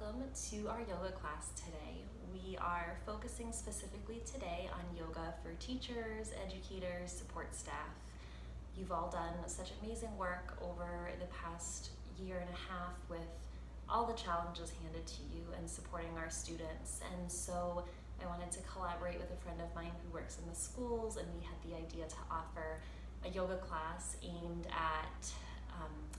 welcome to our yoga class today. We are focusing specifically today on yoga for teachers, educators, support staff. You've all done such amazing work over the past year and a half with all the challenges handed to you and supporting our students. And so I wanted to collaborate with a friend of mine who works in the schools, and we had the idea to offer a yoga class aimed at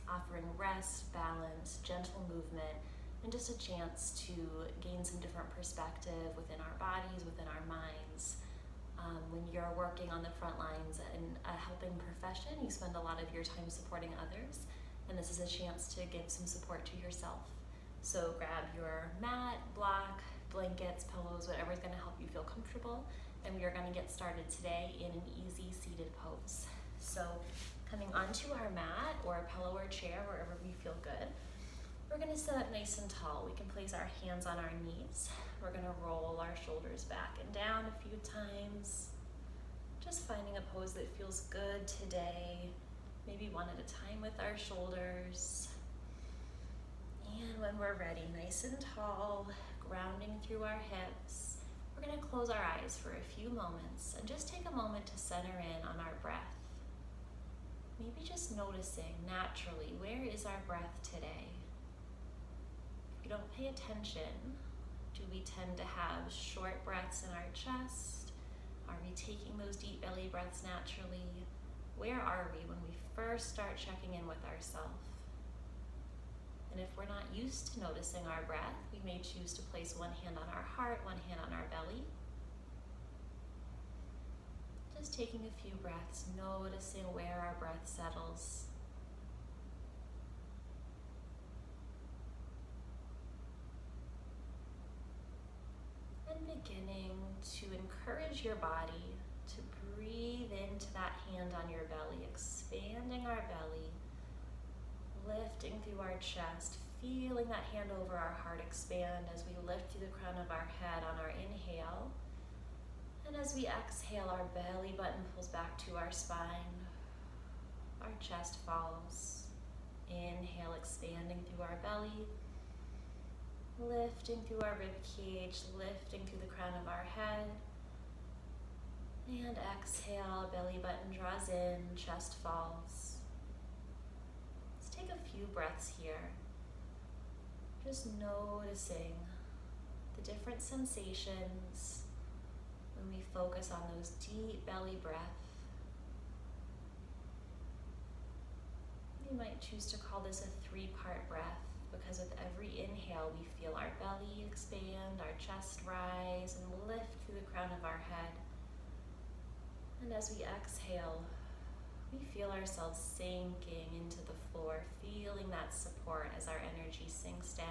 offering rest, balance, gentle movement, and just a chance to gain some different perspective within our bodies, within our minds. When you're working on the front lines in a helping profession, you spend a lot of your time supporting others, and this is a chance to give some support to yourself. So grab your mat, block, blankets, pillows, whatever's going to help you feel comfortable, and we are going to get started today in an easy seated pose. So coming onto our mat or a pillow or chair, wherever we feel good, we're going to sit up nice and tall. We can place our hands on our knees. We're going to roll our shoulders back and down a few times. Just finding a pose that feels good today, maybe one at a time with our shoulders. And when we're ready, nice and tall, grounding through our hips, we're going to close our eyes for a few moments and just take a moment to center in on our breath. Maybe just noticing naturally, where is our breath today? If you don't pay attention, do we tend to have short breaths in our chest? Are we taking those deep belly breaths naturally? Where are we when we first start checking in with ourselves? And if we're not used to noticing our breath, we may choose to place one hand on our heart, one hand on our belly. Just taking a few breaths, noticing where our breath settles. And beginning to encourage your body to breathe into that hand on your belly, expanding our belly, lifting through our chest, feeling that hand over our heart expand as we lift through the crown of our head on our inhale. And as we exhale, our belly button pulls back to our spine. Our chest falls. Inhale, expanding through our belly. Lifting through our rib cage, lifting through the crown of our head. And exhale, belly button draws in, chest falls. Let's take a few breaths here. Just noticing the different sensations when we focus on those deep belly breaths. You might choose to call this a three-part breath because with every inhale we feel our belly expand, our chest rise and lift through the crown of our head. And as we exhale, we feel ourselves sinking into the floor, feeling that support as our energy sinks down.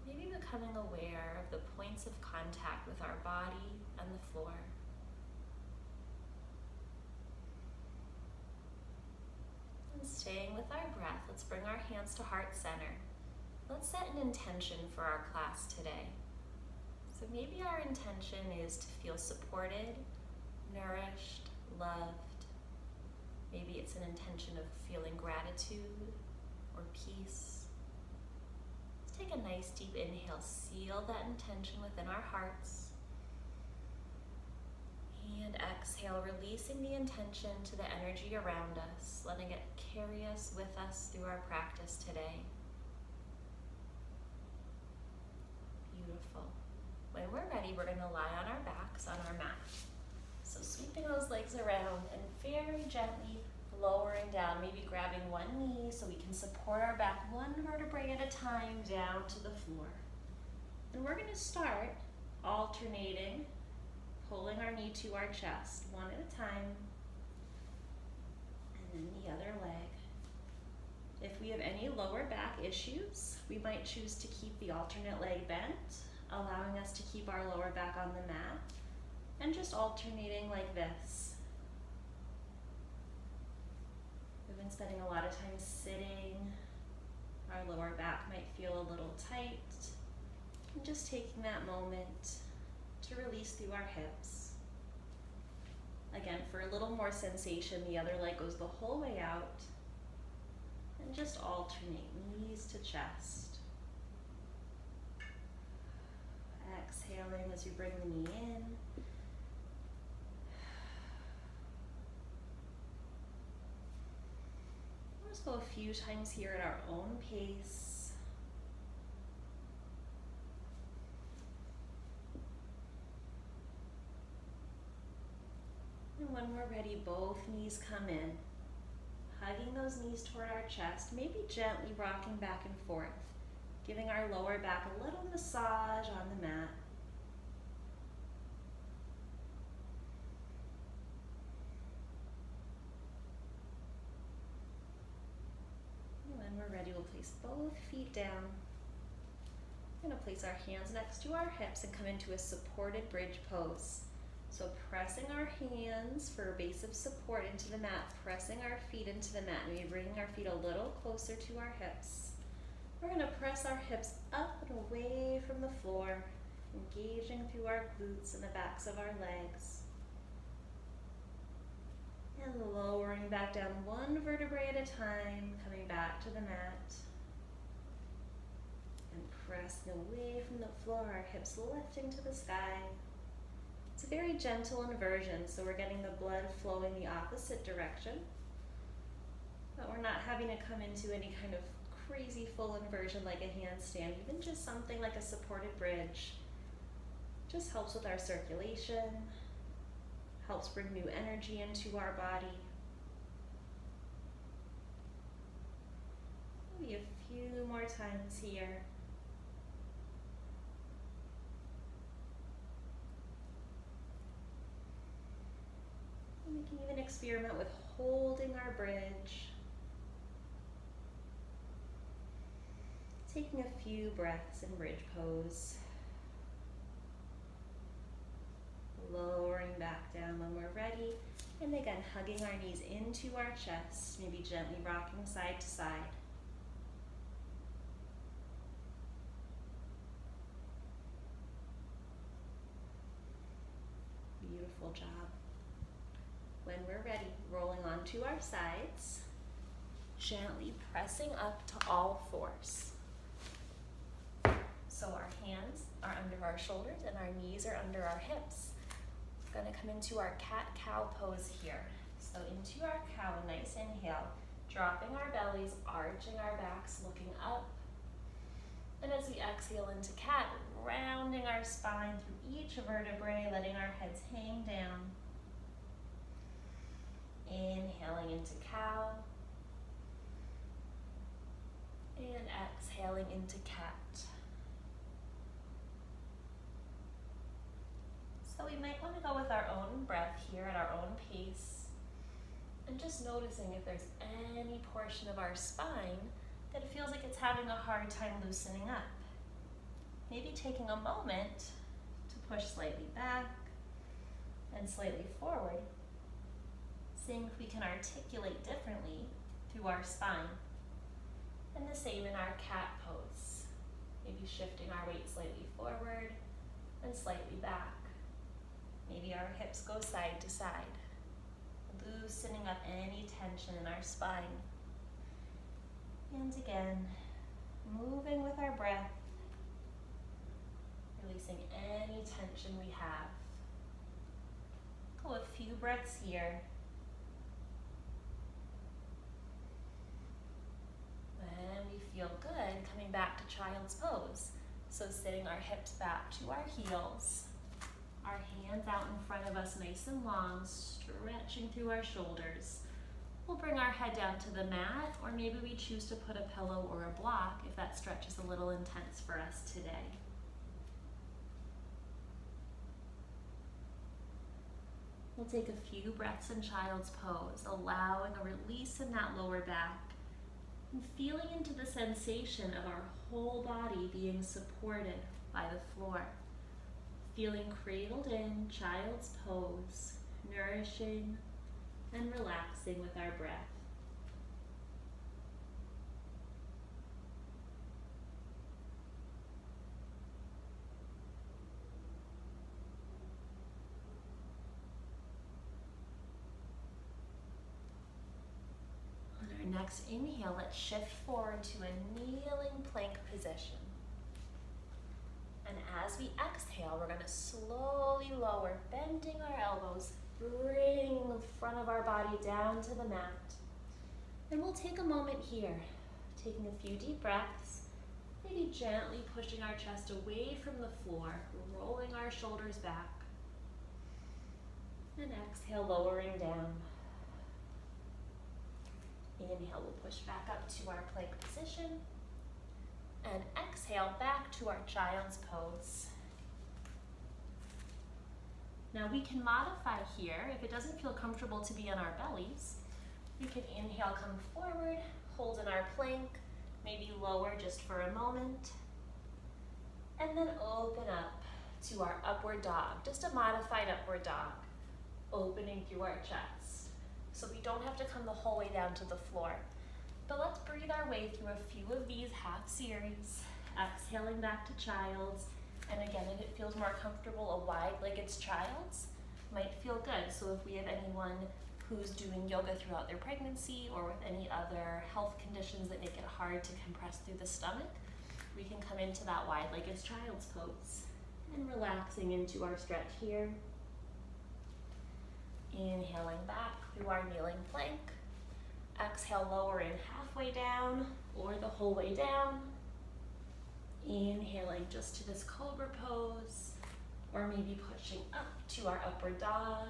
Maybe becoming aware of the points of contact with our body and the floor. And staying with our breath, let's bring our hands to heart center. Let's set an intention for our class today. So maybe our intention is to feel supported, nourished, loved. Maybe it's an intention of feeling gratitude or peace. Take a nice deep inhale, seal that intention within our hearts. And exhale, releasing the intention to the energy around us, letting it carry us with us through our practice today. Beautiful. When we're ready, we're going to lie on our backs on our mat. So sweeping those legs around and very gently lowering down, maybe grabbing one knee so we can support our back one vertebrae at a time down to the floor. And we're going to start alternating, pulling our knee to our chest one at a time, and then the other leg. If we have any lower back issues, we might choose to keep the alternate leg bent, allowing us to keep our lower back on the mat, and just alternating like this. We've been spending a lot of time sitting. Our lower back might feel a little tight. And just taking that moment to release through our hips. Again, for a little more sensation, the other leg goes the whole way out. And just alternate knees to chest. Exhaling as you bring the knee in. Let's go a few times here at our own pace. And when we're ready, both knees come in. Hugging those knees toward our chest, maybe gently rocking back and forth, giving our lower back a little massage on the mat. And when we're ready, we'll place both feet down. We're going to place our hands next to our hips and come into a supported bridge pose. So pressing our hands for a base of support into the mat, pressing our feet into the mat, maybe bringing our feet a little closer to our hips. We're going to press our hips up and away from the floor, engaging through our glutes and the backs of our legs. And lowering back down one vertebrae at a time, coming back to the mat. And pressing away from the floor, our hips lifting to the sky. It's a very gentle inversion, so we're getting the blood flowing the opposite direction. But we're not having to come into any kind of crazy full inversion like a handstand, even just something like a supported bridge. Just helps with our circulation, helps bring new energy into our body. Maybe a few more times here. We can even experiment with holding our bridge. Taking a few breaths in bridge pose. Lowering back down when we're ready. And again, hugging our knees into our chest, maybe gently rocking side to side. Beautiful job. When we're ready, rolling onto our sides, gently pressing up to all fours. So our hands are under our shoulders and our knees are under our hips. We're going to come into our cat-cow pose here. So into our cow, nice inhale, dropping our bellies, arching our backs, looking up. And as we exhale into cat, rounding our spine through each vertebrae, letting our heads hang down. Inhaling into cow. And exhaling into cat. So we might want to go with our own breath here at our own pace. And just noticing if there's any portion of our spine that it feels like it's having a hard time loosening up. Maybe taking a moment to push slightly back and slightly forward. Seeing if we can articulate differently through our spine. And the same in our cat pose. Maybe shifting our weight slightly forward and slightly back. Maybe our hips go side to side, loosening up any tension in our spine. And again, moving with our breath, releasing any tension we have. Go a few breaths here. When we feel good, coming back to child's pose. So sitting our hips back to our heels. Our hands out in front of us nice and long, stretching through our shoulders. We'll bring our head down to the mat, or maybe we choose to put a pillow or a block if that stretch is a little intense for us today. We'll take a few breaths in child's pose, allowing a release in that lower back, and feeling into the sensation of our whole body being supported by the floor. Feeling cradled in child's pose, nourishing and relaxing with our breath. On our next inhale, let's shift forward to a kneeling plank position. And as we exhale, we're going to slowly lower, bending our elbows, bring the front of our body down to the mat. And we'll take a moment here, taking a few deep breaths, maybe gently pushing our chest away from the floor, rolling our shoulders back. And exhale, lowering down. Inhale, we'll push back up to our plank position. And exhale, back to our child's pose. Now we can modify here. If it doesn't feel comfortable to be on our bellies, we can inhale, come forward, hold in our plank, maybe lower just for a moment. And then open up to our upward dog, just a modified upward dog, opening through our chest. So we don't have to come the whole way down to the floor. But let's breathe our way through a few of these half series, exhaling back to child's. And again, if it feels more comfortable, a wide-legged child's might feel good. So if we have anyone who's doing yoga throughout their pregnancy or with any other health conditions that make it hard to compress through the stomach, we can come into that wide-legged child's pose. And relaxing into our stretch here. Inhaling back through our kneeling plank. Exhale, lower in halfway down or the whole way down. Inhaling just to this cobra pose, or maybe pushing up to our upward dog.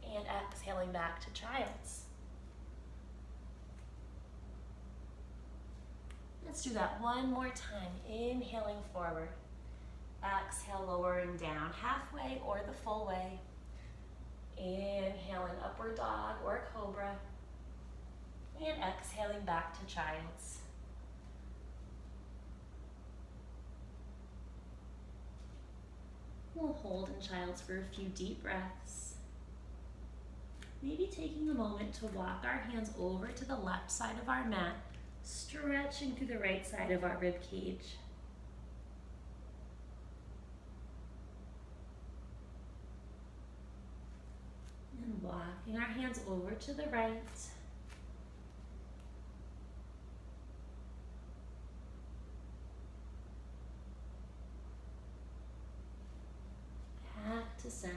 And exhaling back to child's. Let's do that one more time. Inhaling forward. Exhale, lowering down halfway or the full way. Inhaling upward dog or cobra. And exhaling back to child's. We'll hold in child's for a few deep breaths. Maybe taking a moment to walk our hands over to the left side of our mat, stretching through the right side of our rib cage. And walking our hands over to the right. Back to center.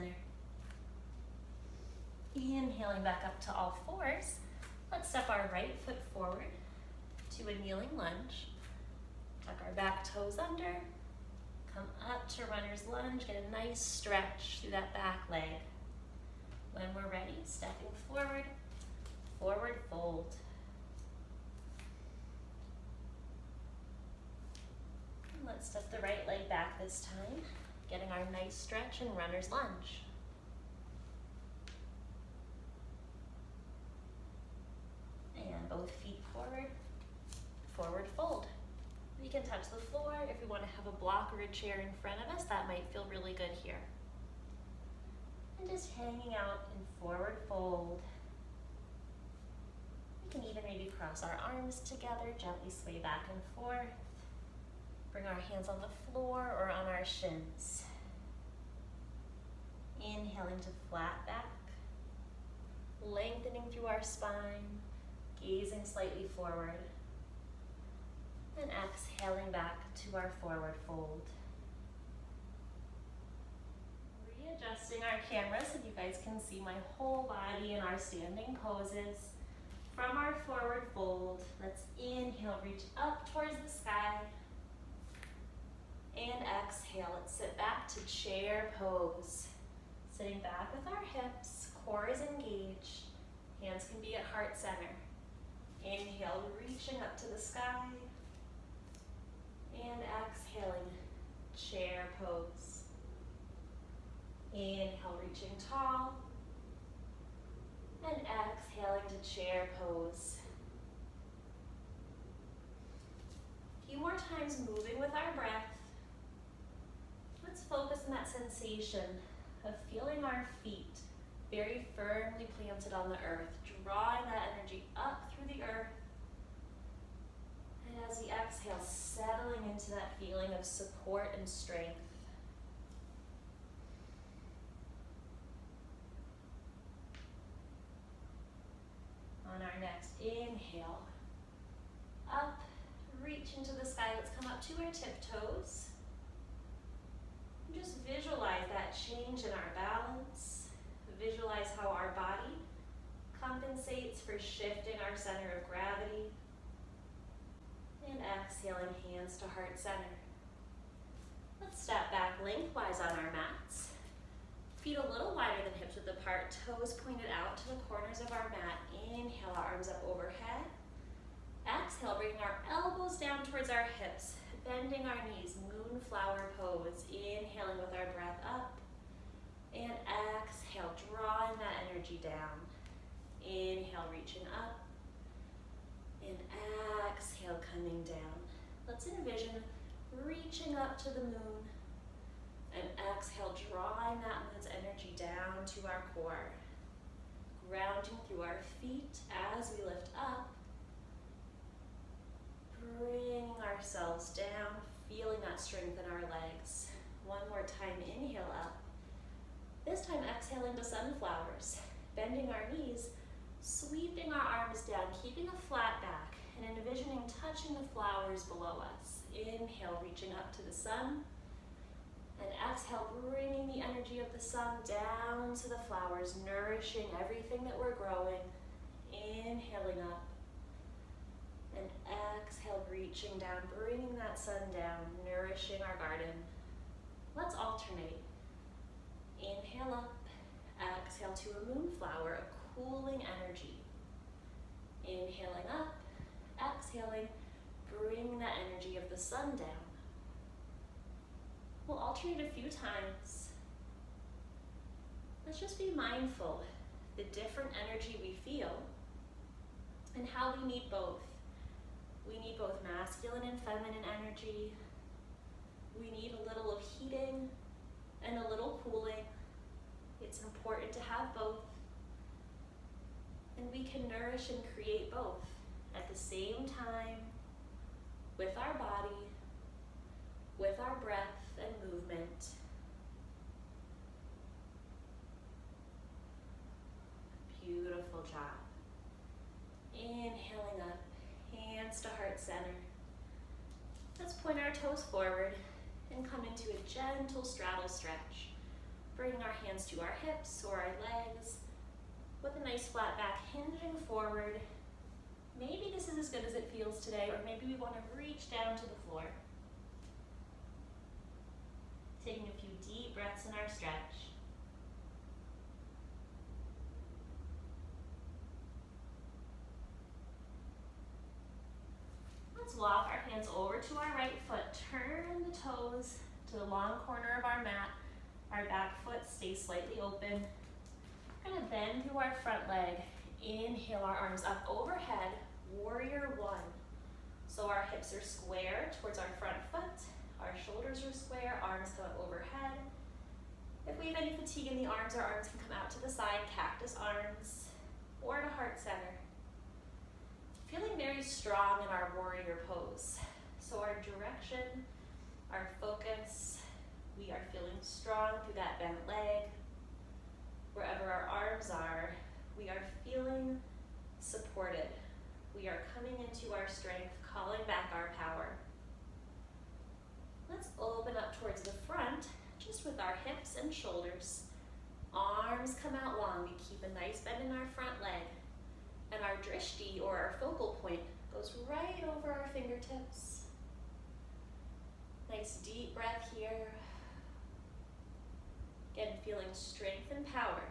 Inhaling back up to all fours. Let's step our right foot forward to a kneeling lunge. Tuck our back toes under. Come up to runner's lunge. Get a nice stretch through that back leg. When we're ready, stepping forward, forward fold. And let's step the right leg back this time, getting our nice stretch in runner's lunge. And both feet forward, forward fold. We can touch the floor. If we want to have a block or a chair in front of us, that might feel really good here. And just hanging out in forward fold. We can even maybe cross our arms together, gently sway back and forth. Bring our hands on the floor or on our shins. Inhaling to flat back. Lengthening through our spine, gazing slightly forward. And exhaling back to our forward fold. Readjusting our camera so you guys can see my whole body in our standing poses. From our forward fold, let's inhale, reach up towards the sky. And exhale, let's sit back to chair pose. Sitting back with our hips, core is engaged. Hands can be at heart center. Inhale, reaching up to the sky. And exhaling, chair pose. Inhale, reaching tall. And exhaling to chair pose. A few more times moving with our breath. Let's focus on that sensation of feeling our feet very firmly planted on the earth, drawing that energy up through the earth. And as we exhale, settling into that feeling of support and strength. On our next inhale, up, reach into the sky. Let's come up to our tiptoes. Just visualize that change in our balance. Visualize how our body compensates for shifting our center of gravity. And exhaling, hands to heart center. Let's step back lengthwise on our mats. Feet a little wider than hips width apart, toes pointed out to the corners of our mat. Inhale, our arms up overhead. Exhale, bringing our elbows down towards our hips, bending our knees, moonflower pose. Inhaling with our breath up. And exhale, drawing that energy down. Inhale, reaching up. And exhale, coming down. Let's envision reaching up to the moon. And exhale, drawing that moon's energy down to our core. Grounding through our feet as we lift up. Bringing ourselves down, feeling that strength in our legs. One more time, inhale up. This time exhaling to sunflowers. Bending our knees, sweeping our arms down, keeping a flat back, and envisioning touching the flowers below us. Inhale, reaching up to the sun. And exhale, bringing the energy of the sun down to the flowers, nourishing everything that we're growing. Inhaling up. And exhale, reaching down, bringing that sun down, nourishing our garden. Let's alternate. Inhale up, exhale to a moonflower, a cooling energy. Inhaling up, exhaling, bring that energy of the sun down. We'll alternate a few times. Let's just be mindful the different energy we feel and how we need both. We need both masculine and feminine energy. We need a little of heating and a little cooling. It's important to have both. And we can nourish and create both at the same time with our body, with our breath and movement. Beautiful job. Inhaling up, hands to heart center. Let's point our toes forward and come into a gentle straddle stretch. Bringing our hands to our hips or our legs with a nice flat back, hinging forward. Maybe this is as good as it feels today, or maybe we want to reach down to the floor. Taking a few deep breaths in our stretch. Let's walk our hands over to our right foot. Turn the toes to the long corner of our mat. Our back foot stays slightly open. We're going to bend through our front leg. Inhale, our arms up overhead. Warrior one. So our hips are square towards our front foot. Our shoulders are square, arms come up overhead. If we have any fatigue in the arms, our arms can come out to the side, cactus arms, or to heart center. Feeling very strong in our warrior pose. So our direction, our focus, we are feeling strong through that bent leg. Wherever our arms are, we are feeling supported. We are coming into our strength, calling back our power. Let's open up towards the front, just with our hips and shoulders. Arms come out long. We keep a nice bend in our front leg. And our drishti, or our focal point, goes right over our fingertips. Nice deep breath here. Again, feeling strength and power.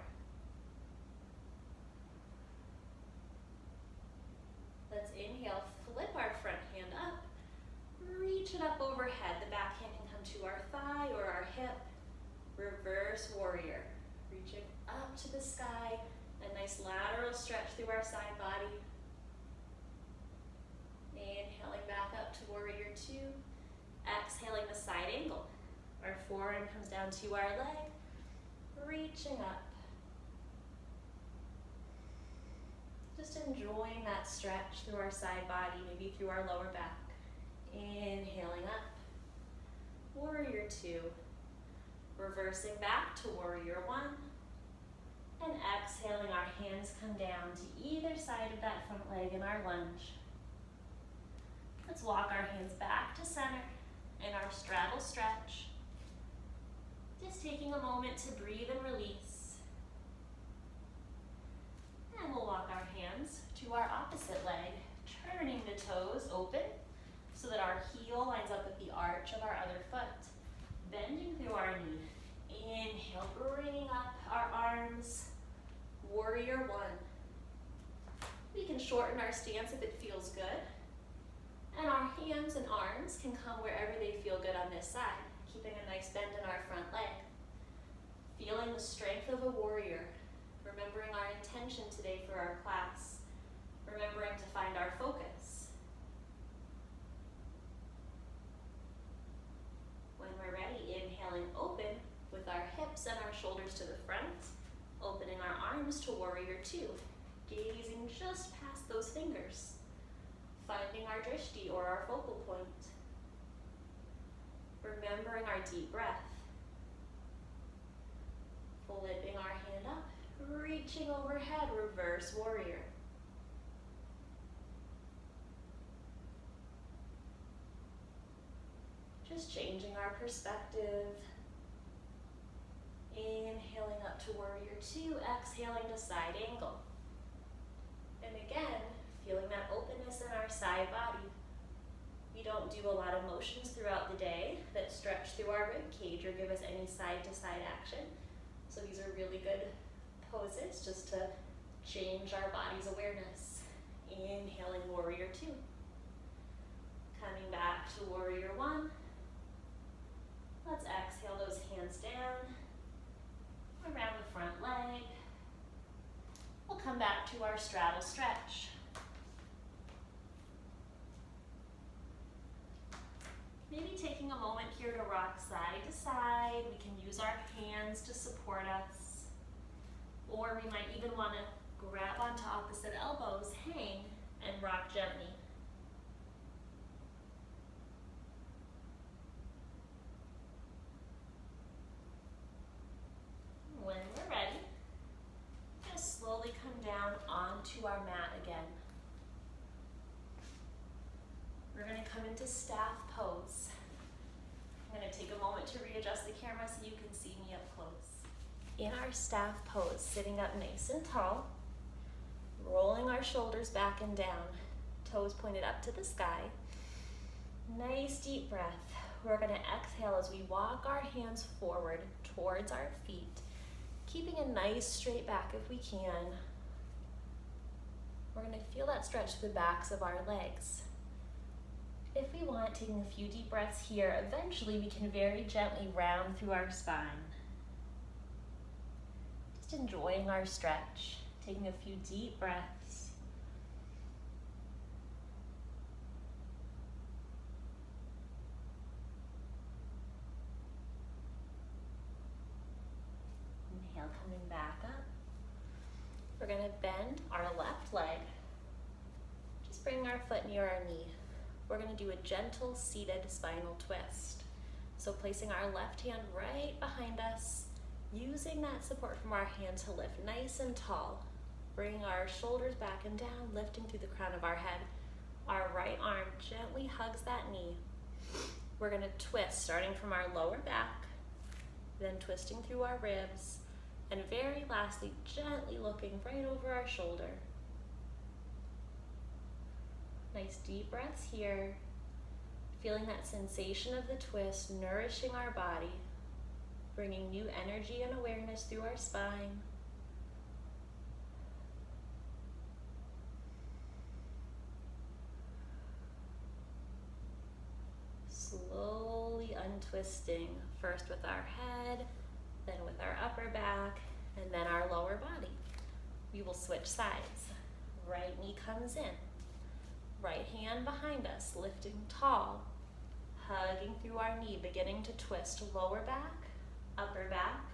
Let's inhale, flip our front hand up, reach it up overhead. The back hand can come to our thigh or our hip. Reverse warrior, reaching up to the sky. A nice lateral stretch through our side body. Inhaling back up to warrior two. Exhaling the side angle. Our forearm comes down to our leg, reaching up. Just enjoying that stretch through our side body, maybe through our lower back. Inhaling up. Warrior two. Reversing back to warrior one. And exhaling, our hands come down to either side of that front leg in our lunge. Let's walk our hands back to center in our straddle stretch. Just taking a moment to breathe and release. And we'll walk our hands to our opposite leg, turning the toes open so that our heel lines up with the arch of our other foot. Bending through our knee. Inhale, bringing up our arms. Warrior one. We can shorten our stance if it feels good. And our hands and arms can come wherever they feel good on this side, keeping a nice bend in our front leg. Feeling the strength of a warrior. Remembering our intention today for our class. Remembering to find our focus. When we're ready, inhaling open with our hips and our shoulders to the front, opening our arms to warrior two, gazing just past those fingers, finding our drishti or our focal point, remembering our deep breath, flipping our hand up, reaching overhead, reverse warrior. Just changing our perspective. Inhaling up to warrior two, exhaling to side angle. And again, feeling that openness in our side body. We don't do a lot of motions throughout the day that stretch through our rib cage or give us any side to side action. So these are really good poses just to change our body's awareness. Inhaling warrior two. Coming back to warrior one. Let's exhale those hands down. Around the front leg. We'll come back to our straddle stretch. Maybe taking a moment here to rock side to side. We can use our hands to support us. Or we might even want to grab onto opposite elbows, hang, and rock gently. When we're ready, just slowly come down onto our mat again. We're going to come into staff pose. I'm going to take a moment to readjust the camera so you can see me up close. In our staff pose, sitting up nice and tall, rolling our shoulders back and down, toes pointed up to the sky. Nice deep breath. We're going to exhale as we walk our hands forward towards our feet, keeping a nice straight back if we can. We're going to feel that stretch through the backs of our legs. If we want, taking a few deep breaths here, eventually we can very gently round through our spine. Just enjoying our stretch, taking a few deep breaths. Inhale, coming back up. We're going to bend our left leg. Just bring our foot near our knee. We're going to do a gentle seated spinal twist. So placing our left hand right behind us, using that support from our hand to lift nice and tall. Bring our shoulders back and down, lifting through the crown of our head. Our right arm gently hugs that knee. We're going to twist, starting from our lower back, then twisting through our ribs, and very lastly, gently looking right over our shoulder. Nice deep breaths here. Feeling that sensation of the twist, nourishing our body, bringing new energy and awareness through our spine. Slowly untwisting, first with our head, then with our upper back, and then our lower body. We will switch sides. Right knee comes in. Right hand behind us, lifting tall, hugging through our knee, beginning to twist lower back, upper back,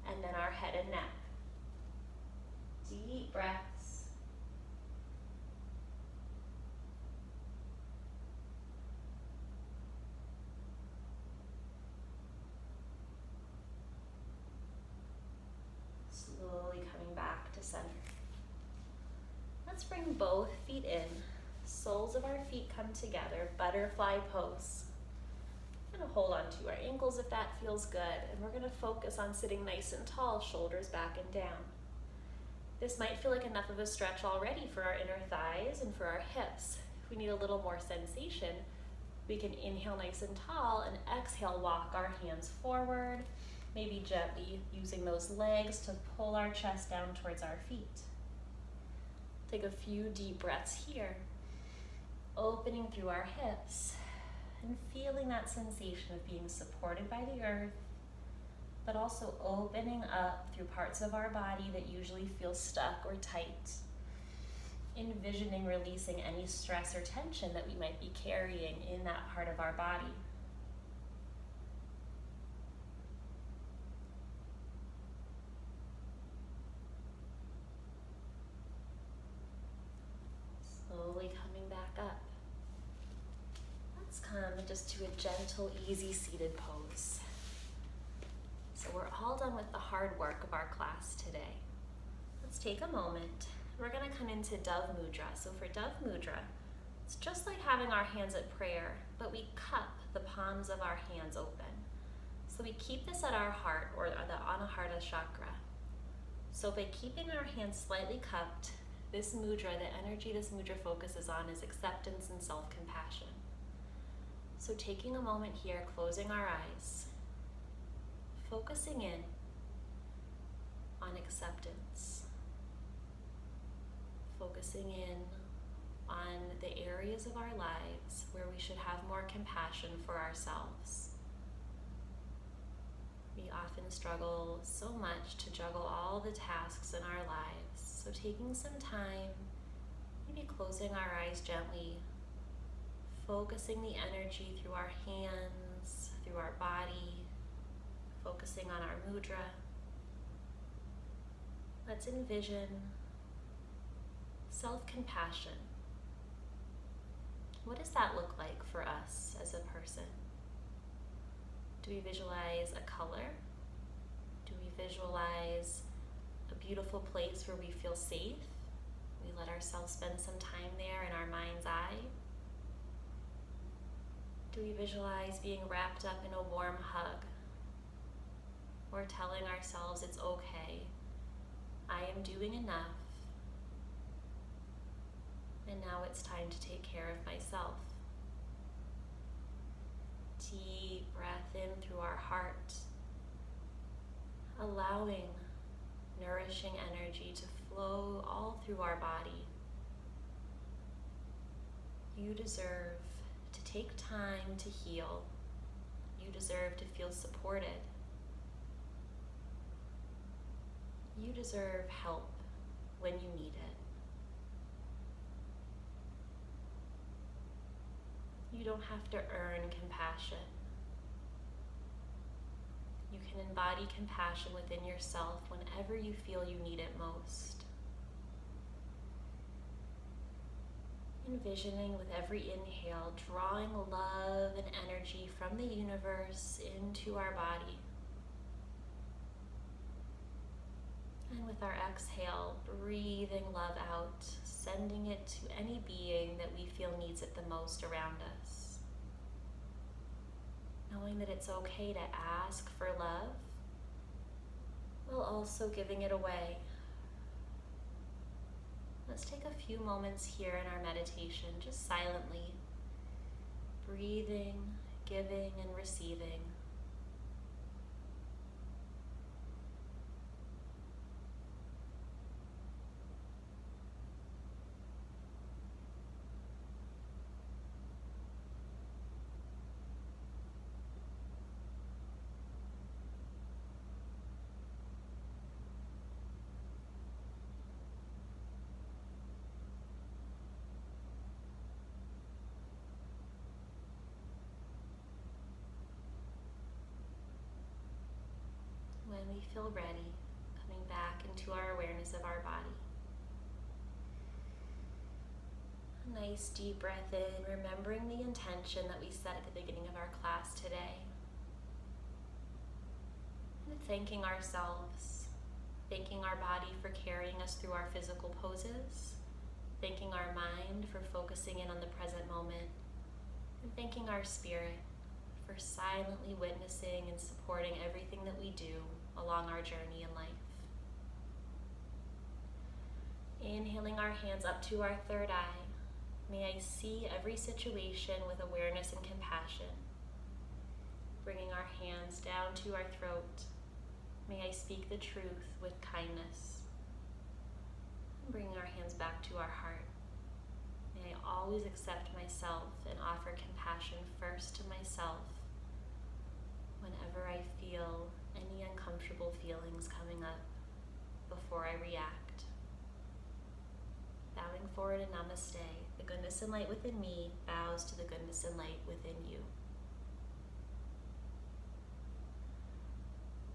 and then our head and neck. Deep breaths. Slowly coming let's bring both feet in. Soles of our feet come together, butterfly pose. I'm gonna hold on to our ankles if that feels good, and we're gonna focus on sitting nice and tall, shoulders back and down. This might feel like enough of a stretch already for our inner thighs and for our hips. If we need a little more sensation, we can inhale nice and tall and exhale, walk our hands forward, maybe gently using those legs to pull our chest down towards our feet. Take a few deep breaths here, opening through our hips and feeling that sensation of being supported by the earth, but also opening up through parts of our body that usually feel stuck or tight. Envisioning releasing any stress or tension that we might be carrying in that part of our body. Slowly coming back up. Let's come just to a gentle, easy seated pose. So we're all done with the hard work of our class today. Let's take a moment. We're gonna come into Dove Mudra. So for Dove Mudra, it's just like having our hands at prayer, but we cup the palms of our hands open. So we keep this at our heart, or the Anahata chakra. So by keeping our hands slightly cupped, this mudra, the energy this mudra focuses on is acceptance and self-compassion. So taking a moment here, closing our eyes, focusing in on acceptance, focusing in on the areas of our lives where we should have more compassion for ourselves. We often struggle so much to juggle all the tasks in our lives. So taking some time, maybe closing our eyes gently, focusing the energy through our hands, through our body, focusing on our mudra. Let's envision self-compassion. What does that look like for us as a person? Do we visualize a color? Do we visualize a beautiful place where we feel safe? We let ourselves spend some time there in our mind's eye? Do we visualize being wrapped up in a warm hug? Or telling ourselves it's okay, I am doing enough, and now it's time to take care of myself. Deep breath in through our heart, allowing nourishing energy to flow all through our body. You deserve to take time to heal. You deserve to feel supported. You deserve help when you need it. You don't have to earn compassion. You can embody compassion within yourself whenever you feel you need it most. Envisioning with every inhale, drawing love and energy from the universe into our body. And with our exhale, breathing love out, sending it to any being that we feel needs it the most around us. Knowing that it's okay to ask for love, while also giving it away. Let's take a few moments here in our meditation, just silently, breathing, giving, and receiving. When we feel ready, coming back into our awareness of our body. A nice deep breath in, remembering the intention that we set at the beginning of our class today. And thanking ourselves, thanking our body for carrying us through our physical poses, Thanking our mind for focusing in on the present moment, and thanking our spirit for silently witnessing and supporting everything that we do along our journey in life. Inhaling our hands up to our third eye, may I see every situation with awareness and compassion. Bringing our hands down to our throat, may I speak the truth with kindness. Bringing our hands back to our heart, may I always accept myself and offer compassion first to myself whenever I feel any uncomfortable feelings coming up before I react. Bowing forward in Namaste, the goodness and light within me bows to the goodness and light within you.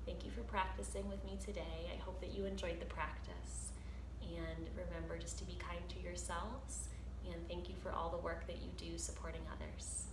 Thank you for practicing with me today. I hope that you enjoyed the practice. And remember just to be kind to yourselves. And thank you for all the work that you do supporting others.